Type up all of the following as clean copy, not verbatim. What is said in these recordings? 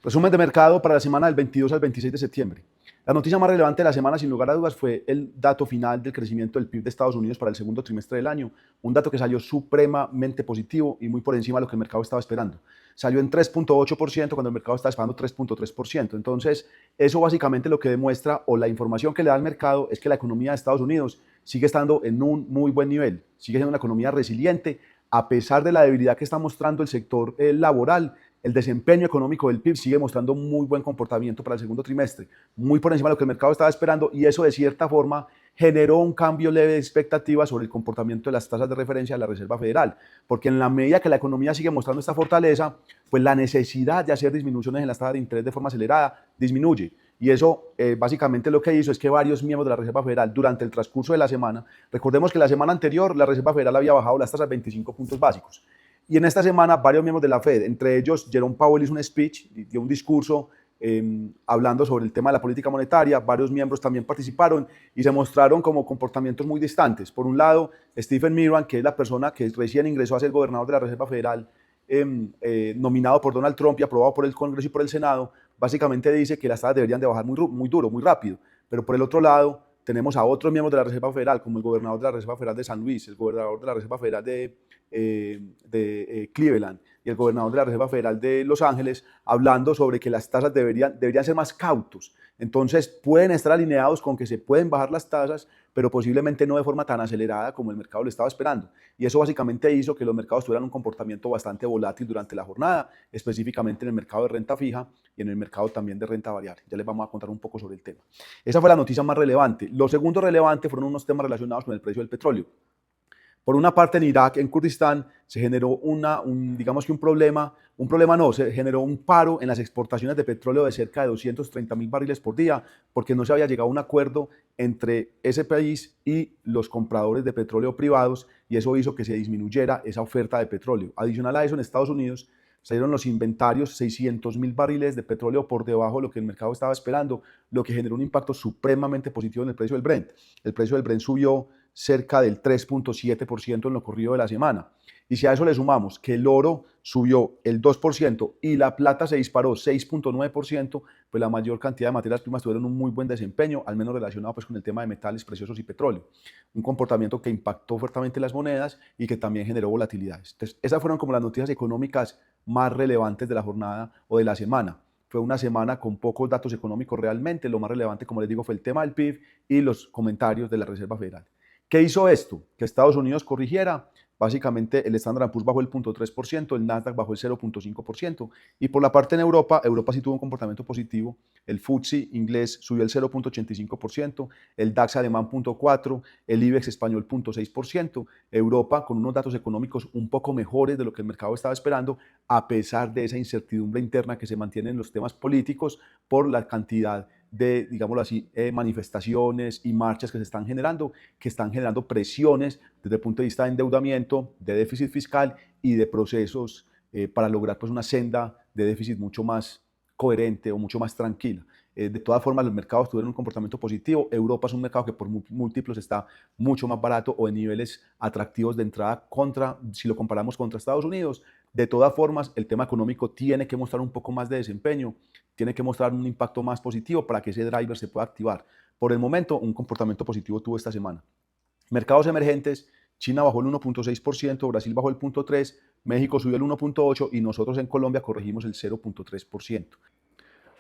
Resumen de mercado para la semana del 22 al 26 de septiembre. La noticia más relevante de la semana, sin lugar a dudas, fue el dato final del crecimiento del PIB de Estados Unidos para el segundo trimestre del año, un dato que salió supremamente positivo y muy por encima de lo que el mercado estaba esperando. Salió en 3.8% cuando el mercado estaba esperando 3.3%. Entonces, eso básicamente lo que demuestra, o la información que le da al mercado, es que la economía de Estados Unidos sigue estando en un muy buen nivel, sigue siendo una economía resiliente, a pesar de la debilidad que está mostrando el sector laboral. El desempeño económico del PIB sigue mostrando muy buen comportamiento para el segundo trimestre, muy por encima de lo que el mercado estaba esperando, y eso de cierta forma generó un cambio leve de expectativa sobre el comportamiento de las tasas de referencia de la Reserva Federal, porque en la medida que la economía sigue mostrando esta fortaleza, pues la necesidad de hacer disminuciones en las tasas de interés de forma acelerada disminuye. Y eso básicamente lo que hizo es que varios miembros de la Reserva Federal durante el transcurso de la semana, recordemos que la semana anterior la Reserva Federal había bajado las tasas 25 puntos básicos, y en esta semana varios miembros de la Fed, entre ellos Jerome Powell, hizo un speech, dio un discurso hablando sobre el tema de la política monetaria. Varios miembros también participaron y se mostraron como comportamientos muy distantes. Por un lado, Stephen Mnuchin, que es la persona que recién ingresó a ser gobernador de la Reserva Federal, nominado por Donald Trump y aprobado por el Congreso y por el Senado, básicamente dice que las tasas deberían de bajar muy duro, muy rápido. Pero por el otro lado, tenemos a otros miembros de la Reserva Federal, como el gobernador de la Reserva Federal de San Luis, el gobernador de la Reserva Federal de Cleveland y el gobernador de la Reserva Federal de Los Ángeles, hablando sobre que las tasas deberían ser más cautos. Entonces pueden estar alineados con que se pueden bajar las tasas, pero posiblemente no de forma tan acelerada como el mercado lo estaba esperando. Y eso básicamente hizo que los mercados tuvieran un comportamiento bastante volátil durante la jornada, específicamente en el mercado de renta fija y en el mercado también de renta variable. Ya les vamos a contar un poco sobre el tema. Esa fue la noticia más relevante. Lo segundo relevante fueron unos temas relacionados con el precio del petróleo. Por una parte, en Irak, en Kurdistán, se generó digamos que un problema no, se generó un paro en las exportaciones de petróleo de cerca de 230.000 barriles por día, porque no se había llegado a un acuerdo entre ese país y los compradores de petróleo privados, y eso hizo que se disminuyera esa oferta de petróleo. Adicional a eso, en Estados Unidos salieron los inventarios, 600.000 barriles de petróleo por debajo de lo que el mercado estaba esperando, lo que generó un impacto supremamente positivo en el precio del Brent. El precio del Brent subió cerca del 3.7% en lo corrido de la semana. Y si a eso le sumamos que el oro subió el 2% y la plata se disparó 6.9%, pues la mayor cantidad de materias primas tuvieron un muy buen desempeño, al menos relacionado pues con el tema de metales preciosos y petróleo. Un comportamiento que impactó fuertemente las monedas y que también generó volatilidades. Entonces, esas fueron como las noticias económicas más relevantes de la jornada o de la semana. Fue una semana con pocos datos económicos realmente. Lo más relevante, como les digo, fue el tema del PIB y los comentarios de la Reserva Federal. ¿Qué hizo esto? Que Estados Unidos corrigiera. Básicamente el Standard & Poor's bajó el 0.3%, el Nasdaq bajó el 0.5%, y por la parte en Europa sí tuvo un comportamiento positivo. El FTSE inglés subió el 0.85%, el DAX alemán 0.4%, el IBEX español 0.6%. Europa con unos datos económicos un poco mejores de lo que el mercado estaba esperando, a pesar de esa incertidumbre interna que se mantiene en los temas políticos por la cantidad de, digámoslo así, manifestaciones y marchas que se están generando, que están generando presiones desde el punto de vista de endeudamiento, de déficit fiscal y de procesos para lograr pues, una senda de déficit mucho más coherente o mucho más tranquila. De todas formas, los mercados tuvieron un comportamiento positivo. Europa es un mercado que por múltiplos está mucho más barato o en niveles atractivos de entrada si lo comparamos contra Estados Unidos. De todas formas, el tema económico tiene que mostrar un poco más de desempeño, tiene que mostrar un impacto más positivo para que ese driver se pueda activar. Por el momento, un comportamiento positivo tuvo esta semana. Mercados emergentes, China bajó el 1.6%, Brasil bajó el 0.3%, México subió el 1.8% y nosotros en Colombia corregimos el 0.3%.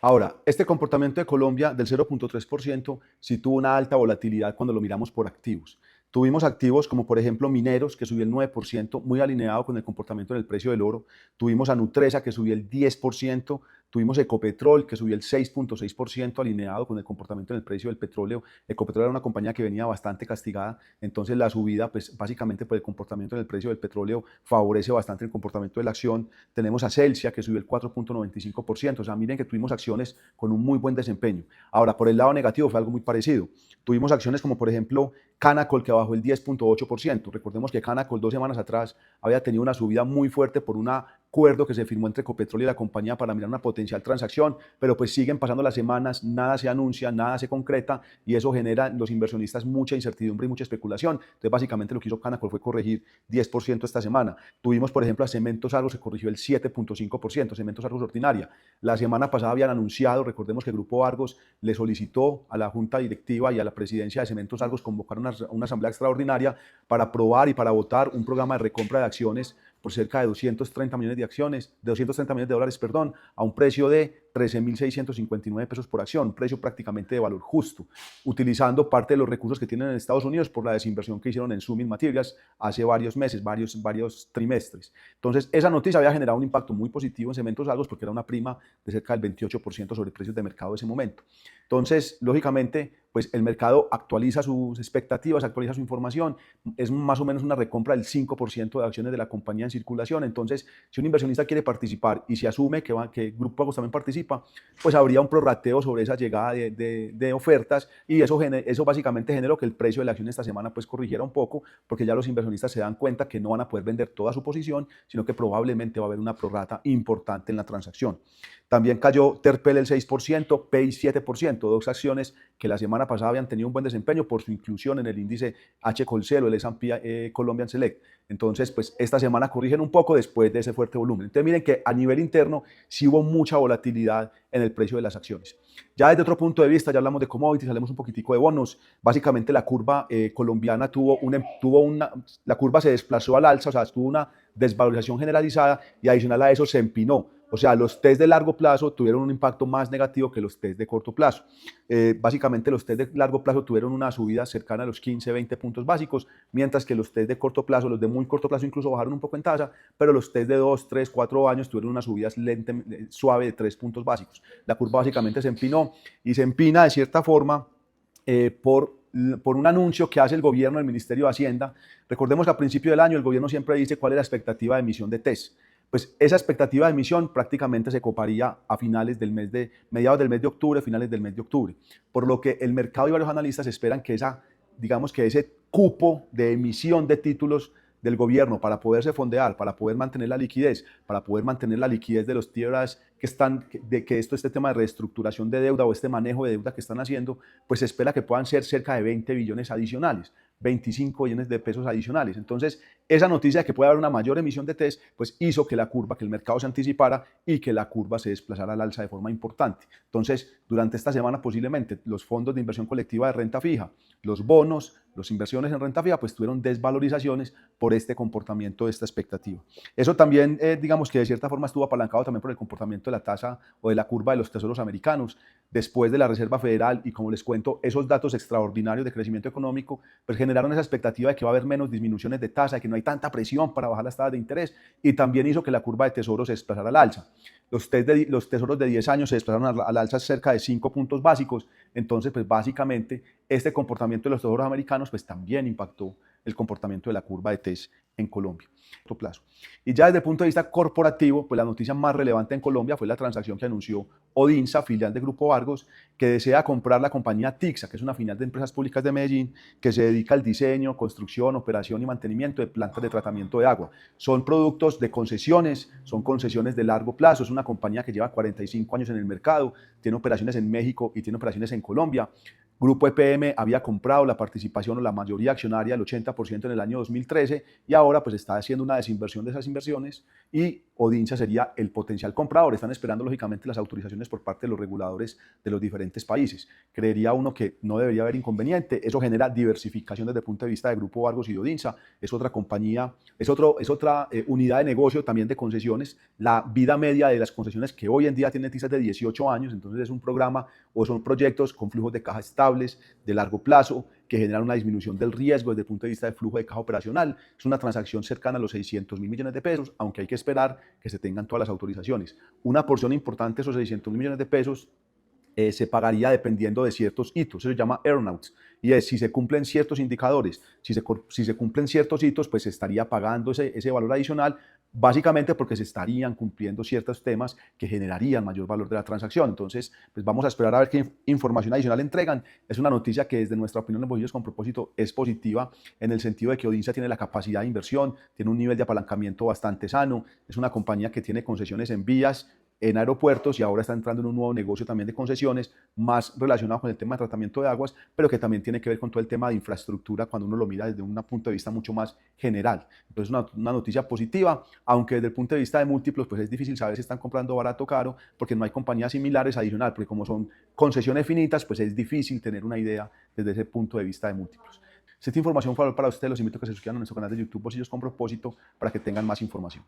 Ahora, este comportamiento de Colombia del 0.3% sí tuvo una alta volatilidad cuando lo miramos por activos. Tuvimos activos como por ejemplo mineros, que subió el 9%, muy alineado con el comportamiento del precio del oro. Tuvimos a Nutresa, que subió el 10%. Tuvimos Ecopetrol, que subió el 6.6%, alineado con el comportamiento del precio del petróleo. Ecopetrol era una compañía que venía bastante castigada, entonces la subida, pues básicamente por el comportamiento del precio del petróleo, favorece bastante el comportamiento de la acción. Tenemos a Celsia, que subió el 4.95%. O sea, miren que tuvimos acciones con un muy buen desempeño. Ahora, por el lado negativo fue algo muy parecido. Tuvimos acciones como, por ejemplo, Canacol, que bajó el 10.8%. Recordemos que Canacol 2 semanas atrás había tenido una subida muy fuerte por una acuerdo que se firmó entre Ecopetrol y la compañía para mirar una potencial transacción, pero pues siguen pasando las semanas, nada se anuncia, nada se concreta y eso genera en los inversionistas mucha incertidumbre y mucha especulación. Entonces básicamente lo que hizo Canacol fue corregir 10% esta semana. Tuvimos por ejemplo a Cementos Argos, se corrigió el 7.5%, Cementos Argos Ordinaria. La semana pasada habían anunciado, recordemos que el Grupo Argos le solicitó a la Junta Directiva y a la presidencia de Cementos Argos convocar una asamblea extraordinaria para aprobar y para votar un programa de recompra de acciones por cerca de 230 millones de acciones, de 230 millones de dólares, perdón, a un precio de 13.659 pesos por acción, un precio prácticamente de valor justo, utilizando parte de los recursos que tienen en Estados Unidos por la desinversión que hicieron en Summit Materials hace varios meses, varios trimestres. Entonces, esa noticia había generado un impacto muy positivo en Cementos Argos porque era una prima de cerca del 28% sobre precios de mercado de ese momento. Entonces, lógicamente, pues el mercado actualiza sus expectativas, actualiza su información, es más o menos una recompra del 5% de acciones de la compañía en circulación. Entonces, si un inversionista quiere participar y se asume que Grupo Argos también participa, pues habría un prorrateo sobre esa llegada de ofertas y eso básicamente generó que el precio de la acción esta semana pues corrigiera un poco, porque ya los inversionistas se dan cuenta que no van a poder vender toda su posición, sino que probablemente va a haber una prorrata importante en la transacción. También cayó Terpel el 6%, PEI 7%, dos acciones que la semana pasada habían tenido un buen desempeño por su inclusión en el índice H Colcelo, el S&P Colombian Select. Entonces, pues esta semana corrigen un poco después de ese fuerte volumen. Entonces, miren que a nivel interno sí hubo mucha volatilidad en el precio de las acciones. Ya desde otro punto de vista, ya hablamos de commodities, hablamos un poquitico de bonos. Básicamente la curva colombiana la curva se desplazó al alza, o sea, tuvo una desvalorización generalizada y adicional a eso se empinó. O sea, los test de largo plazo tuvieron un impacto más negativo que los test de corto plazo. Básicamente los test de largo plazo tuvieron una subida cercana a los 15, 20 puntos básicos, mientras que los test de corto plazo, los de muy corto plazo incluso bajaron un poco en tasa, pero los test de 2, 3, 4 años tuvieron una subida suave de 3 puntos básicos. La curva básicamente se empinó y se empina de cierta forma por un anuncio que hace el gobierno, el Ministerio de Hacienda. Recordemos que a principio del año el gobierno siempre dice cuál es la expectativa de emisión de test. Pues esa expectativa de emisión prácticamente se coparía a mediados del mes de octubre, finales del mes de octubre. Por lo que el mercado y varios analistas esperan que ese cupo de emisión de títulos del gobierno para poderse fondear, para poder mantener la liquidez, de los tierras este tema de reestructuración de deuda o este manejo de deuda que están haciendo, pues se espera que puedan ser cerca de 20 billones adicionales, 25 billones de pesos adicionales. Entonces, esa noticia de que puede haber una mayor emisión de TES, pues hizo que el mercado se anticipara y que la curva se desplazara al alza de forma importante. Entonces, durante esta semana posiblemente los fondos de inversión colectiva de renta fija, los bonos, las inversiones en renta fija, pues tuvieron desvalorizaciones por este comportamiento de esta expectativa. Eso también, digamos que de cierta forma estuvo apalancado también por el comportamiento de la tasa o de la curva de los tesoros americanos después de la Reserva Federal y, como les cuento, esos datos extraordinarios de crecimiento económico pues generaron esa expectativa de que va a haber menos disminuciones de tasa, de que no hay tanta presión para bajar las tasas de interés y también hizo que la curva de tesoros se desplazara al alza. Los tesoros de 10 años se desplazaron al alza cerca de 5 puntos básicos, entonces pues básicamente este comportamiento de los tesoros americanos pues también impactó el comportamiento de la curva de TES en Colombia. Plazo. Y ya desde el punto de vista corporativo, pues la noticia más relevante en Colombia fue la transacción que anunció Odinsa, filial de Grupo Argos, que desea comprar la compañía Tixa, que es una filial de empresas públicas de Medellín, que se dedica al diseño, construcción, operación y mantenimiento de plantas de tratamiento de agua. Son productos de concesiones, son concesiones de largo plazo, es una compañía que lleva 45 años en el mercado, tiene operaciones en México y tiene operaciones en Colombia. Grupo EPM había comprado la participación o la mayoría accionaria del 80% en el año 2013 y ahora pues está haciendo una desinversión de esas inversiones y Odinsa sería el potencial comprador. Están esperando lógicamente las autorizaciones por parte de los reguladores de los diferentes países. Creería uno que no debería haber inconveniente. Eso genera diversificación desde el punto de vista de Grupo Argos y de Odinsa. Es otra compañía, es otra unidad de negocio también de concesiones. La vida media de las concesiones que hoy en día tienen Tixa de 18 años, entonces es un programa o son proyectos con flujos de caja estables, de largo plazo, que generan una disminución del riesgo desde el punto de vista de flujo de caja operacional. Es una transacción cercana a los 600.000 millones de pesos, aunque hay que esperar que se tengan todas las autorizaciones. Una porción importante de esos 600.000 millones de pesos se pagaría dependiendo de ciertos hitos, eso se llama earnouts, y es si se cumplen ciertos indicadores, si se cumplen ciertos hitos, pues se estaría pagando ese valor adicional, básicamente porque se estarían cumpliendo ciertos temas que generarían mayor valor de la transacción. Entonces, pues vamos a esperar a ver qué información adicional entregan. Es una noticia que desde nuestra opinión en Bolillos con Propósito es positiva en el sentido de que Odinsa tiene la capacidad de inversión, tiene un nivel de apalancamiento bastante sano, es una compañía que tiene concesiones en vías, en aeropuertos y ahora está entrando en un nuevo negocio también de concesiones más relacionado con el tema de tratamiento de aguas, pero que también tiene que ver con todo el tema de infraestructura cuando uno lo mira desde un punto de vista mucho más general. Entonces, una noticia positiva, aunque desde el punto de vista de múltiplos, pues es difícil saber si están comprando barato o caro, porque no hay compañías similares adicional, porque como son concesiones finitas, pues es difícil tener una idea desde ese punto de vista de múltiplos. Si esta información fue para ustedes, los invito a que se suscriban a nuestro canal de YouTube Bolsillos con Propósito para que tengan más información.